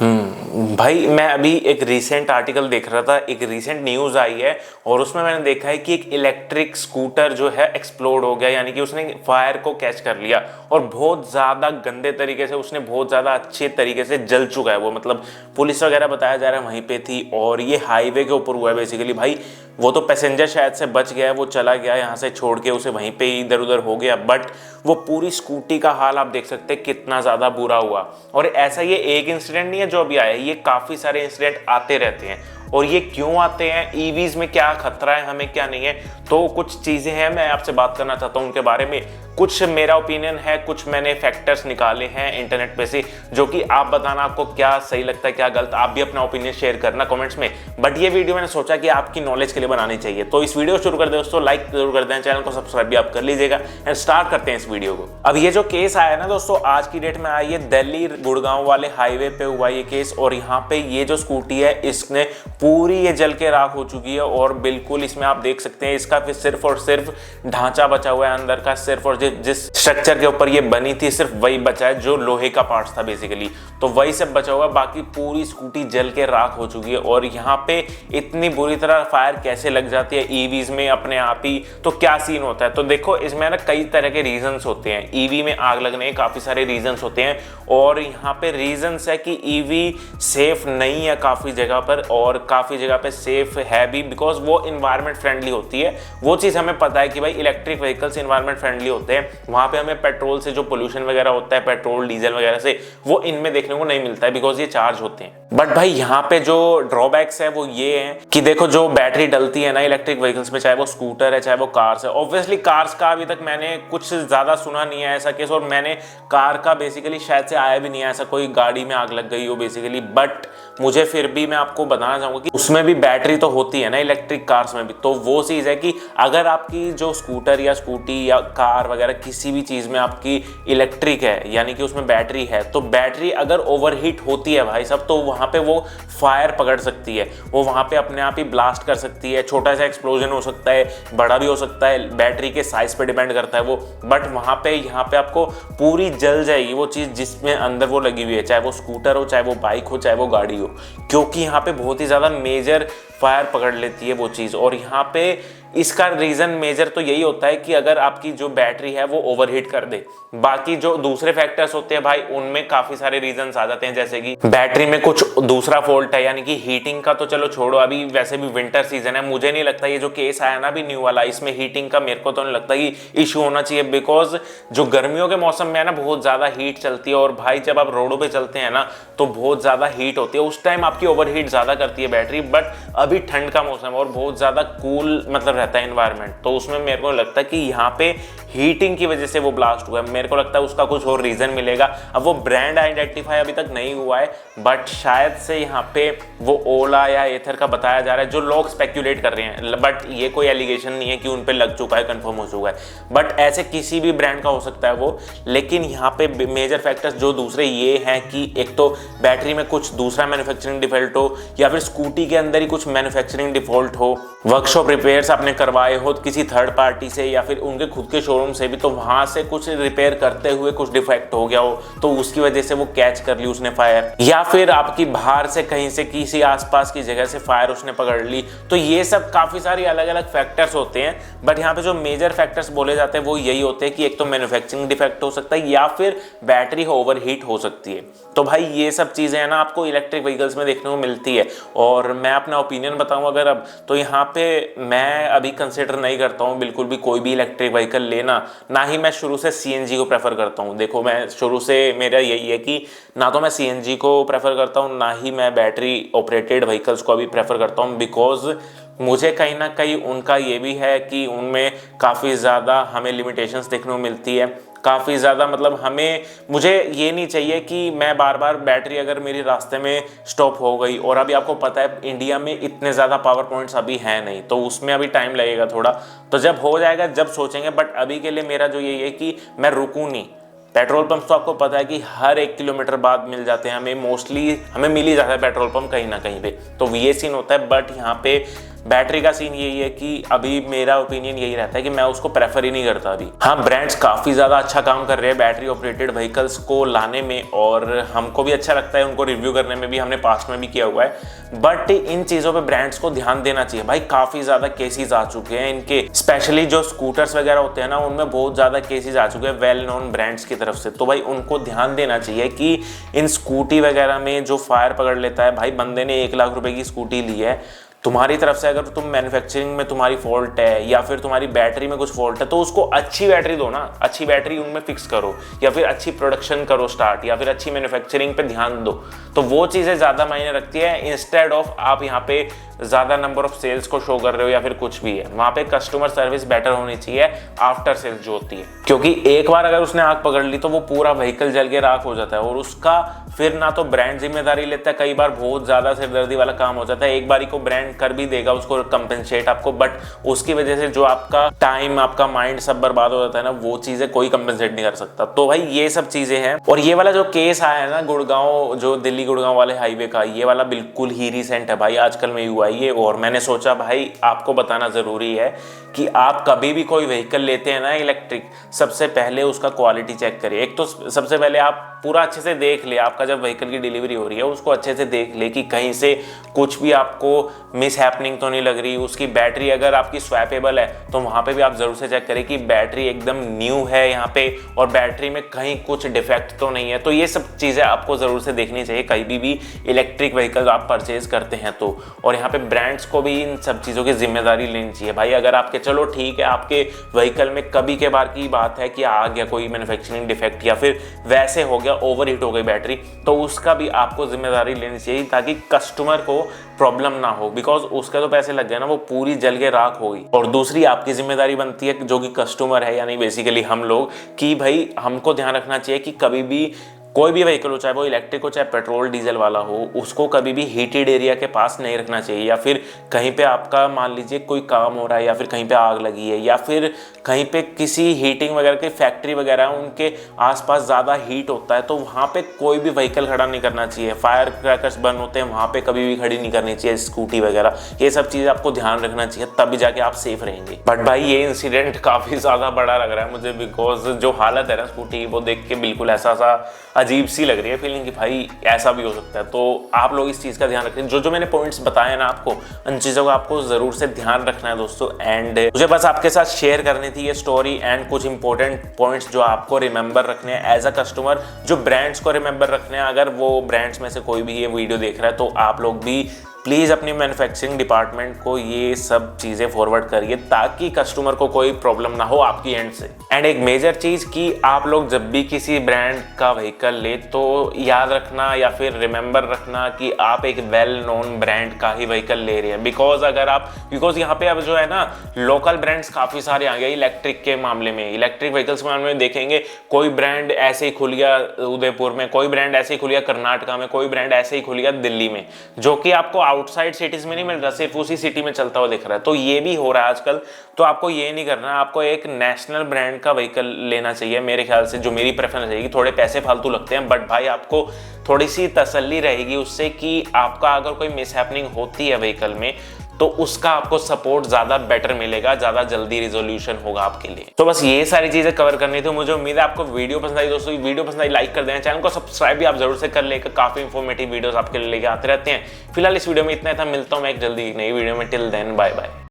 भाई मैं अभी एक रीसेंट आर्टिकल देख रहा था, एक रीसेंट न्यूज़ आई है और उसमें मैंने देखा है कि एक इलेक्ट्रिक स्कूटर जो है एक्सप्लोड हो गया, यानी कि उसने फायर को कैच कर लिया और बहुत ज़्यादा गंदे तरीके से, उसने बहुत ज़्यादा अच्छे तरीके से जल चुका है वो। मतलब पुलिस वगैरह बताया जा रहा है वहीं पे थी और ये हाईवे के ऊपर हुआ है बेसिकली। भाई वो तो पैसेंजर शायद से बच गया है, वो चला गया यहाँ से छोड़ के, उसे वहीं पे इधर उधर हो गया, बट वो पूरी स्कूटी का हाल आप देख सकते हैं कितना ज़्यादा बुरा हुआ। और ऐसा ये एक इंसिडेंट नहीं है जो अभी आया है, ये काफ़ी सारे इंसिडेंट आते रहते हैं। और ये क्यों आते हैं, ईवीज में क्या खतरा है हमें, क्या नहीं है, तो कुछ चीज़ें हैं मैं आपसे बात करना चाहता हूँ उनके बारे में। कुछ मेरा ओपिनियन है, कुछ मैंने फैक्टर्स निकाले हैं इंटरनेट पे से, जो कि आप बताना आपको क्या सही लगता है क्या गलत। आप भी अपना ओपिनियन शेयर करना कमेंट्स में, बट ये वीडियो मैंने सोचा कि आपकी नॉलेज के लिए बनानी चाहिए। तो इस वीडियो को शुरू कर दे दोस्तों, लाइक जरूर कर दें, चैनल को सब्सक्राइब भी आप कर लीजिएगा एंड स्टार्ट करते हैं इस वीडियो को। अब ये जो केस आया ना दोस्तों, आज की डेट में आई है, दिल्ली गुड़गांव वाले हाईवे पे हुआ ये केस। और यहाँ पे ये जो स्कूटी है इसने पूरी ये जल के राख हो चुकी है और बिल्कुल इसमें आप देख सकते हैं इसका फिर सिर्फ और सिर्फ ढांचा बचा हुआ है अंदर का, सिर्फ और जिस स्ट्रक्चर के ऊपर ये बनी थी सिर्फ वही बचा है, जो लोहे का पार्ट्स था बेसिकली, तो वही सब बचा हुआ है। बाकी पूरी स्कूटी जल के राख हो चुकी है। और यहाँ पे इतनी बुरी तरह फायर कैसे लग जाती है ईवीज में अपने आप ही, तो क्या सीन होता है। तो देखो इसमें ना कई तरह के रीजंस होते हैं, ईवी में आग लगने के काफी सारे रीजंस होते हैं। और यहाँ पे रीजंस है कि ईवी सेफ नहीं है काफी जगह पर, और काफी जगह पे सेफ है भी, बिकॉज वो इन्वायरमेंट फ्रेंडली होती है। वो चीज हमें पता है कि भाई इलेक्ट्रिक व्हीकल्स इन्वायरमेंट फ्रेंडली होते हैं, वहां पे हमें पेट्रोल से जो पोल्यूशन वगैरह होता है, पेट्रोल डीजल वगैरह से, वो इनमें देखने को नहीं मिलता है बिकॉज ये चार्ज होते हैं। बट भाई यहाँ पे जो ड्रॉबैक्स है वो ये है कि देखो जो बैटरी डलती है ना इलेक्ट्रिक व्हीकल्स में, चाहे वो स्कूटर है चाहे वो कार्स है, ऑब्वियसली कार्स का अभी तक मैंने कुछ ज्यादा सुना नहीं है ऐसा केस, और मैंने कार का बेसिकली शायद से आया भी नहीं है ऐसा कोई गाड़ी में आग लग गई हो बेसिकली। बट मुझे फिर भी मैं आपको बताना चाहूंगा कि उसमें भी बैटरी तो होती है ना इलेक्ट्रिक कार्स में भी, तो वो चीज है कि अगर आपकी जो स्कूटर या स्कूटी या कार वगैरह किसी भी चीज में आपकी इलेक्ट्रिक है, यानी कि उसमें बैटरी है, तो बैटरी अगर ओवरहीट होती है भाई साहब, तो वहां पे वो फायर पकड़ सकती है, वो वहां पे अपने आप ही ब्लास्ट कर सकती है। छोटा सा एक्सप्लोजन हो सकता है, बड़ा भी हो सकता है, बैटरी के साइज पे डिपेंड करता है वो। बट वहां पे यहाँ पे आपको पूरी जल जाएगी वो चीज जिसमें अंदर वो लगी हुई है, चाहे वो स्कूटर हो, चाहे वो बाइक हो, चाहे वो गाड़ी हो, क्योंकि यहाँ पे बहुत ही ज्यादा मेजर फायर पकड़ लेती है वो चीज। और यहाँ पे इसका रीजन मेजर तो यही होता है कि अगर आपकी जो बैटरी है वो ओवरहीट कर दे। बाकी जो दूसरे फैक्टर्स होते हैं भाई उनमें काफी सारे रीजंस आ जाते हैं, जैसे कि बैटरी में कुछ दूसरा फॉल्ट है, यानी कि हीटिंग का तो चलो छोड़ो, अभी वैसे भी विंटर सीजन है, मुझे नहीं लगता ये जो केस आया ना भी न्यू वाला, इसमें हीटिंग का मेरे को तो नहीं लगता कि इशू होना चाहिए, बिकॉज जो गर्मियों के मौसम में है ना बहुत ज्यादा हीट चलती है। और भाई जब आप रोडों पे चलते हैं ना तो बहुत ज्यादा हीट होती है, उस टाइम आपकी ओवरहीट ज्यादा करती है बैटरी। बट अभी ठंड का मौसम और बहुत ज्यादा कूल मतलब रहता है एनवायरनमेंट, तो उसमें मेरे को लगता है कि यहाँ पे हीटिंग की वजह से वो ब्लास्ट हुआ है। मेरे को लगता है उसका कुछ और रीजन मिलेगा, अब वो ब्रांड आइडेंटिफाई अभी तक नहीं हुआ है, बट शायद से यहाँ पे वो ओला या एथर का बताया जा रहा है, जो लोग स्पेक्यूलेट कर रहे हैं। बट ये कोई एलिगेशन नहीं है कि उन पे लग चुका है, कंफर्म हो चुका है, बट ऐसे किसी भी ब्रांड का हो सकता है वो। लेकिन यहाँ पे मेजर फैक्टर्स जो दूसरे ये हैं कि एक तो बैटरी में कुछ दूसरा मैन्युफैक्चरिंग डिफॉल्ट हो, या फिर स्कूटी के अंदर ही कुछ मैन्युफैक्चरिंग डिफॉल्ट हो, वर्कशॉप रिपेयर्स आपने करवाए हो किसी थर्ड पार्टी से या फिर उनके खुद के शोरूम से भी, तो वहां से कुछ रिपेयर करते हुए कुछ डिफेक्ट हो गया हो, तो उसकी वजह से वो कैच कर ली उसने फायर, या फिर आपकी बाहर से कहीं से किसी आसपास की जगह से फायर उसने पकड़ ली। तो ये सब काफी सारी अलग अलग फैक्टर्स होते हैं, बट यहाँ पे जो मेजर फैक्टर्स बोले जाते हैं वो यही होते हैं कि एक तो मैन्युफैक्चरिंग डिफेक्ट हो सकता है या फिर बैटरी ओवरहीट हो सकती है। तो भाई ये सब चीजें है ना आपको इलेक्ट्रिक व्हीकल्स में देखने को मिलती है। और मैं अपना ओपिनियन बताऊं अगर अब, तो यहाँ पे मैं अभी कंसिडर नहीं करता हूँ बिल्कुल भी कोई भी इलेक्ट्रिक व्हीकल लेना, ना ही मैं शुरू से सीएनजी को प्रेफर करता हूँ। देखो मैं शुरू से मेरा यही है कि ना तो मैं सीएनजी को प्रेफर करता हूँ, ना ही मैं बैटरी ऑपरेटेड व्हीकल्स को अभी प्रेफर करता हूँ, बिकॉज मुझे कहीं ना कहीं उनका ये भी है कि उनमें काफ़ी ज़्यादा हमें लिमिटेशंस देखने को मिलती है, काफ़ी ज़्यादा मतलब मुझे ये नहीं चाहिए कि मैं बार बार बैटरी अगर मेरी रास्ते में स्टॉप हो गई, और अभी आपको पता है इंडिया में इतने ज़्यादा पावर पॉइंट्स अभी हैं नहीं, तो उसमें अभी टाइम लगेगा थोड़ा, तो जब हो जाएगा जब सोचेंगे। बट अभी के लिए मेरा जो यही है कि मैं रुकूँ नहीं। पेट्रोल पंप तो आपको पता है कि हर 1 किलोमीटर बाद मिल जाते हैं हमें, मोस्टली हमें मिल ही जाता है पेट्रोल पंप कहीं ना कहीं पे, तो ये सीन होता है। बट यहाँ पे बैटरी का सीन यही है कि अभी मेरा ओपिनियन यही रहता है कि मैं उसको प्रेफर ही नहीं करता अभी। हाँ, ब्रांड्स काफ़ी ज़्यादा अच्छा काम कर रहे हैं बैटरी ऑपरेटेड व्हीकल्स को लाने में, और हमको भी अच्छा लगता है उनको रिव्यू करने में भी, हमने पास्ट में भी किया हुआ है। बट इन चीज़ों पे ब्रांड्स को ध्यान देना चाहिए भाई। काफ़ी ज़्यादा केसेस आ चुके हैं इनके, स्पेशली जो स्कूटर्स वगैरह होते हैं ना, उनमें बहुत ज़्यादा केसेस आ चुके हैं वेल नोन ब्रांड्स की तरफ से। तो भाई उनको ध्यान देना चाहिए कि इन स्कूटी वगैरह में जो फायर पकड़ लेता है, भाई बंदे ने 1 लाख रुपए की स्कूटी ली है, तुम्हारी तरफ से अगर तुम मैन्युफैक्चरिंग में तुम्हारी फॉल्ट है या फिर तुम्हारी बैटरी में कुछ फॉल्ट है, तो उसको अच्छी बैटरी दो ना, अच्छी बैटरी उनमें फिक्स करो, या फिर अच्छी प्रोडक्शन करो स्टार्ट, या फिर अच्छी मैन्युफैक्चरिंग पे ध्यान दो। तो वो चीज़ें ज़्यादा मायने रखती है, इंस्टेड ऑफ आप यहाँ पे ज़्यादा नंबर ऑफ सेल्स को शो कर रहे हो या फिर कुछ भी है। वहाँ पे कस्टमर सर्विस बेटर होनी चाहिए आफ्टर सेल्स जो होती है, क्योंकि एक बार अगर उसने आग पकड़ ली तो वो पूरा व्हीकल जल के राख हो जाता है, और उसका फिर ना तो ब्रांड जिम्मेदारी लेता है, कई बार बहुत ज़्यादा सिरदर्दी वाला काम हो जाता है। एक बारी को ब्रांड कर भी देगा उसको कंपेंसेट आपको, बट उसकी वजह से जो आपका टाइम, आपका माइंड सब बर्बाद हो जाता है ना, वो चीज़ें कोई कंपेंसेट नहीं कर सकता। तो भाई ये सब चीज़ें हैं। और ये वाला जो केस आया है ना गुड़गांव, जो दिल्ली गुड़गांव वाले हाईवे का, ये वाला बिल्कुल ही रिसेंट है भाई, आजकल में हुआ ये। और मैंने सोचा भाई आपको बताना ज़रूरी है कि आप कभी भी कोई व्हीकल लेते हैं ना इलेक्ट्रिक, सबसे पहले उसका क्वालिटी चेक करिए। एक तो सबसे पहले आप पूरा अच्छे से देख ले, आपका जब व्हीकल की डिलीवरी हो रही है उसको अच्छे से देख ले कि कहीं से कुछ भी आपको मिस हैपनिंग तो नहीं लग रही। उसकी बैटरी अगर आपकी स्वैपेबल है तो वहाँ पे भी आप ज़रूर से चेक करें कि बैटरी एकदम न्यू है यहाँ पे, और बैटरी में कहीं कुछ डिफेक्ट तो नहीं है। तो ये सब चीज़ें आपको ज़रूर से देखनी चाहिए कहीं भी इलेक्ट्रिक व्हीकल आप परचेज करते हैं तो। और यहाँ पे ब्रांड्स को भी इन सब चीज़ों की जिम्मेदारी लेनी चाहिए भाई। अगर आपके, चलो ठीक है, आपके व्हीकल में कभी के बार की बात है कि आ गया कोई मैन्युफैक्चरिंग डिफेक्ट या फिर वैसे हो गया, ओवरहीट हो गई बैटरी, तो उसका भी आपको जिम्मेदारी लेनी चाहिए ताकि कस्टमर को प्रॉब्लम ना हो, बिकॉज उसके तो पैसे लग गए ना, वो पूरी जल के राख होगी। और दूसरी आपकी जिम्मेदारी बनती है जो कि कस्टमर है, यानी बेसिकली हम लोग, कि भाई हमको ध्यान रखना चाहिए कि कभी भी कोई भी व्हीकल हो, चाहे वो इलेक्ट्रिक हो चाहे पेट्रोल डीजल वाला हो, उसको कभी भी हीटेड एरिया के पास नहीं रखना चाहिए। या फिर कहीं पे आपका मान लीजिए कोई काम हो रहा है, या फिर कहीं पे आग लगी है, या फिर कहीं पे किसी हीटिंग वगैरह की फैक्ट्री वगैरह है, उनके आसपास ज़्यादा हीट होता है, तो वहाँ पे कोई भी व्हीकल खड़ा नहीं करना चाहिए। फायर क्रैकर्स बर्न होते हैं, वहाँ पे कभी भी खड़ी नहीं करनी चाहिए स्कूटी वगैरह। ये सब चीज़ें आपको ध्यान रखना चाहिए, तभी जाके आप सेफ रहेंगे। बट भाई ये इंसिडेंट काफ़ी ज़्यादा बड़ा लग रहा है मुझे, बिकॉज जो हालत है ना स्कूटी की, वो देख के बिल्कुल ऐसा सा अजीब सी लग रही है फीलिंग कि भाई ऐसा भी हो सकता है। तो आप लोग इस चीज़ का ध्यान रखें। जो मैंने पॉइंट्स बताए ना आपको, उन चीज़ों का आपको ज़रूर से ध्यान रखना है दोस्तों। एंड मुझे बस आपके साथ शेयर करनी थी ये स्टोरी एंड कुछ इंपॉर्टेंट पॉइंट्स जो आपको रिमेंबर रखने हैं एज अ कस्टमर, जो ब्रांड्स को रिमेंबर रखने हैं। अगर वो ब्रांड्स में से कोई भी ये वीडियो देख रहा है तो आप लोग भी प्लीज़ अपनी मैन्युफैक्चरिंग डिपार्टमेंट को ये सब चीज़ें फॉरवर्ड करिए ताकि कस्टमर को कोई प्रॉब्लम ना हो आपकी एंड से। एंड एक मेजर चीज़ कि आप लोग जब भी किसी ब्रांड का व्हीकल ले तो याद रखना या फिर रिमेंबर रखना कि आप एक वेल नोन ब्रांड का ही व्हीकल ले रहे हैं। बिकॉज यहाँ पे अब जो है ना लोकल ब्रांड्स काफ़ी सारे आ गए इलेक्ट्रिक के मामले में। इलेक्ट्रिक व्हीकल्स के मामले में देखेंगे, कोई ब्रांड ऐसे ही खुल गया उदयपुर में, कोई ब्रांड ऐसे ही खुल गया कर्नाटका में, कोई ब्रांड ऐसे ही खुल गया दिल्ली में, जो कि आपको आउटसाइड सिटीज में नहीं मिल रहा, सिर्फ उसी सिटी में चलता हुआ दिख रहा है। तो ये भी हो रहा है आजकल। तो आपको ये नहीं करना, आपको एक नेशनल ब्रांड का व्हीकल लेना चाहिए मेरे ख्याल से। जो मेरी प्रेफरेंस रहेगी, थोड़े पैसे फालतू लगते हैं बट भाई आपको थोड़ी सी तसल्ली रहेगी उससे कि आपका अगर कोई मिसहैपनिंग होती है व्हीकल में तो उसका आपको सपोर्ट ज़्यादा बेटर मिलेगा, ज़्यादा जल्दी रिजोल्यूशन होगा आपके लिए। तो बस ये सारी चीज़ें कवर करनी थी। मुझे उम्मीद है आपको वीडियो पसंद आई दोस्तों। वीडियो पसंद आई लाइक कर देना, चैनल को सब्सक्राइब भी आप जरूर से कर लेकर, काफ़ी इंफॉर्मेटिव वीडियोस आपके लिए लेके आते रहते हैं। फिलहाल इस वीडियो में इतना था, मिलता हूँ मैं एक जल्दी नई वीडियो में। Till then bye bye.